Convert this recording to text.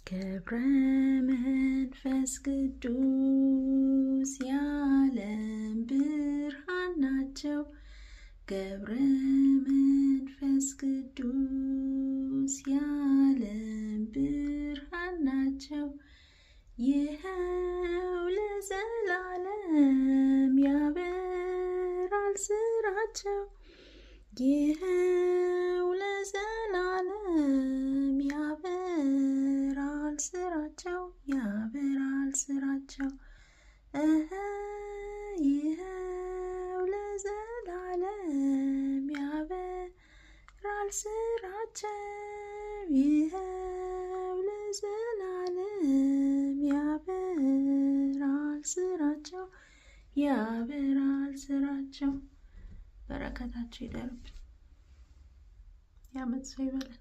ገብረ መንፈስ ቅዱስ የዓለም ብርሃን ናቸው። ገብረ መንፈስ ቅዱስ የዓለም ብርሃን ናቸው። ይኸው ለዘላለም ያበራል ስራቸው። ይኸው ለዘላለም ያበራል ስራቸው። ያበራል ስራቸው። ይኸው ለዘላለም ያበራል ስራቸው። ይኸው ለዘላለም ያበራል ስራቸው። ያበራል ስራቸው። በረከታቸው ይደርብን። ያመት ሰው ይበለን።